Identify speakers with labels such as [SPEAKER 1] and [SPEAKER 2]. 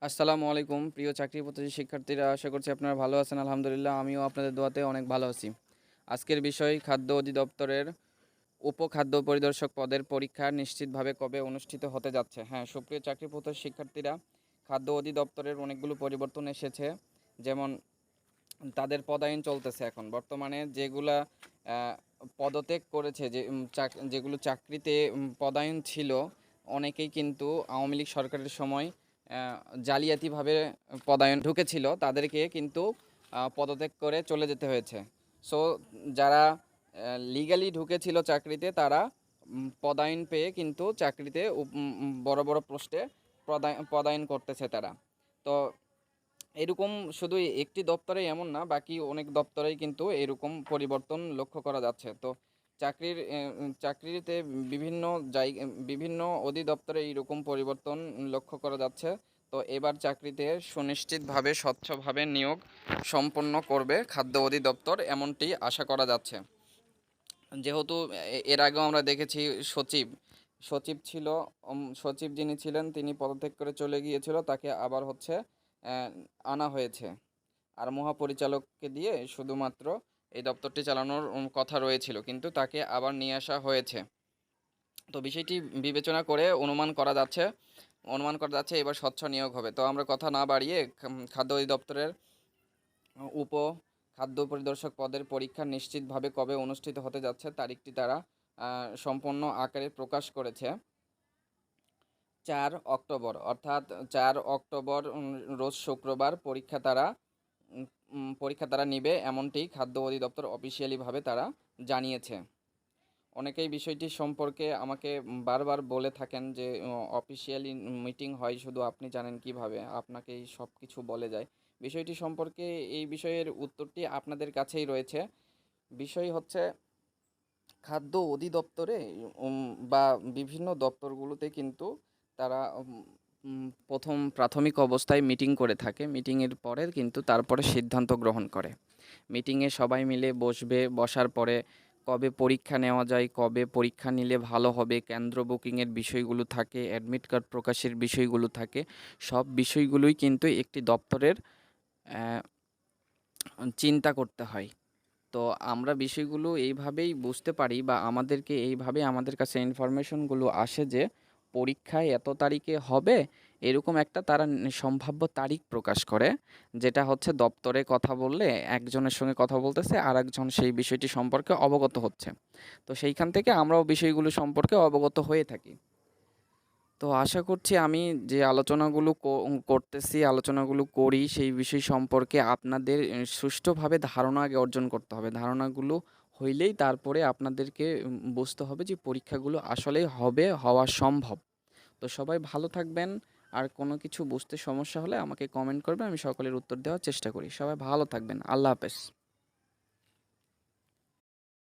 [SPEAKER 1] আসসালামু আলাইকুম প্রিয় চাকরি প্রত্যাশী শিক্ষার্থীরা, আশা করছি আপনারা ভালো আছেন। আলহামদুলিল্লাহ, আমিও আপনাদের দোয়াতে অনেক ভালো আছি। আজকের বিষয় খাদ্য অধিদপ্তরের উপখাদ্য পরিদর্শক পদের পরীক্ষা নিশ্চিতভাবে কবে অনুষ্ঠিত হতে যাচ্ছে। হ্যাঁ, সুপ্রিয় চাকরি প্রত্যাশী শিক্ষার্থীরা, খাদ্য অধিদপ্তরের অনেকগুলো পরিবর্তন এসেছে। যেমন তাদের পদায়ন চলতেছে এখন বর্তমানে, যেগুলা পদত্যাগ করেছে, যেগুলো চাকরিতে পদায়ন ছিল, অনেকেই কিন্তু আওয়ামী লীগ সরকারের সময় জালিয়াতিভাবে পদায়ন ঢুকেছিল, তাদেরকে কিন্তু পদত্যাগ করে চলে যেতে হয়েছে। সো যারা লিগ্যালি ঢুকেছিল চাকরিতে, তারা পদায়ন পেয়ে কিন্তু চাকরিতে বড় বড় পোস্টে পদায়ন করতেছে তারা। তো এরকম শুধু একটি দপ্তরে এমন না, বাকি অনেক দপ্তরেই কিন্তু এরকম পরিবর্তন লক্ষ্য করা যাচ্ছে। তো চাকরিতে বিভিন্ন বিভিন্ন অধিদপ্তরে এইরকম পরিবর্তন লক্ষ্য করা যাচ্ছে। তো এবার চাকরিতে সুনিশ্চিতভাবে স্বচ্ছভাবে নিয়োগ সম্পন্ন করবে খাদ্য অধিদপ্তর, এমনটি আশা করা যাচ্ছে। যেহেতু এর আগেও আমরা দেখেছি সচিব সচিব ছিল, সচিব যিনি ছিলেন তিনি পদত্যাগ করে চলে গিয়েছিল, তাকে আবার হচ্ছে আনা হয়েছে। আর মহাপরিচালককে দিয়ে শুধুমাত্র এই দপ্তরটি চালানোর কথা রয়েছিল, কিন্তু তাকে আবার নিয়ে আসা হয়েছে। তো বিষয়টি বিবেচনা করে অনুমান করা যাচ্ছে এবার স্বচ্ছ নিয়োগ হবে। তো আমরা কথা না বাড়িয়ে খাদ্য অধিদপ্তরের উপ খাদ্য পরিদর্শক পদের পরীক্ষা নিশ্চিতভাবে কবে অনুষ্ঠিত হতে যাচ্ছে তারিখটি তারা সম্পূর্ণ আকারে প্রকাশ করেছে। 4 অক্টোবর, অর্থাৎ 4 অক্টোবর রোজ শুক্রবার পরীক্ষা তারা নিবে, এমনটি খাদ্য অধিদপ্তর অফিসিয়ালিভাবে তারা জানিয়েছে। অনেকেই বিষয়টি সম্পর্কে আমাকে বারবার বলে থাকেন যে অফিসিয়ালি মিটিং হয়, শুধু আপনি জানেন কিভাবে, আপনাকেই সব কিছু বলে যায়। বিষয়টি সম্পর্কে এই বিষয়ের উত্তরটি আপনাদের কাছেই রয়েছে। বিষয় হচ্ছে, খাদ্য অধিদপ্তরে বা বিভিন্ন দপ্তরগুলোতে কিন্তু তারা প্রথম প্রাথমিক অবস্থায় মিটিং করে থাকে। মিটিংয়ের পরে কিন্তু তারপরে সিদ্ধান্ত গ্রহণ করে। মিটিংয়ে সবাই মিলে বসবে, বসার পরে কবে পরীক্ষা নেওয়া যায়, কবে পরীক্ষা নিলে ভালো হবে, কেন্দ্র বুকিংয়ের বিষয়গুলো থাকে, অ্যাডমিট কার্ড প্রকাশের বিষয়গুলো থাকে। সব বিষয়গুলোই কিন্তু একটি দপ্তরের চিন্তা করতে হয়। তো আমরা বিষয়গুলো এইভাবেই বুঝতে পারি, বা এইভাবে আমাদের কাছে ইনফরমেশনগুলো আসে যে পরীক্ষায় এত তারিখে হবে, এরকম একটা তারা সম্ভাব্য তারিখ প্রকাশ করে, যেটা হচ্ছে দপ্তরে কথা বললে একজনের সঙ্গে কথা বলতেছে আর একজন সেই বিষয়টি সম্পর্কে অবগত হচ্ছে। তো সেইখান থেকে আমরাও বিষয়গুলো সম্পর্কে অবগত হয়ে থাকি। তো আশা করছি আমি যে আলোচনাগুলো করি সেই বিষয় সম্পর্কে আপনাদের সুষ্ঠুভাবে ধারণা আগে অর্জন করতে হবে। ধারণাগুলো হইলেই তারপরে আপনাদেরকে বুঝতে হবে যে পরীক্ষাগুলো আসলেই হওয়া সম্ভব। তো সবাই ভালো থাকবেন। আর কোনো কিছু বুঝতে সমস্যা হলে আমাকে কমেন্ট করবেন, আমি সকলের উত্তর দেওয়ার চেষ্টা করি। সবাই ভালো থাকবেন। আল্লাহ হাফেজ।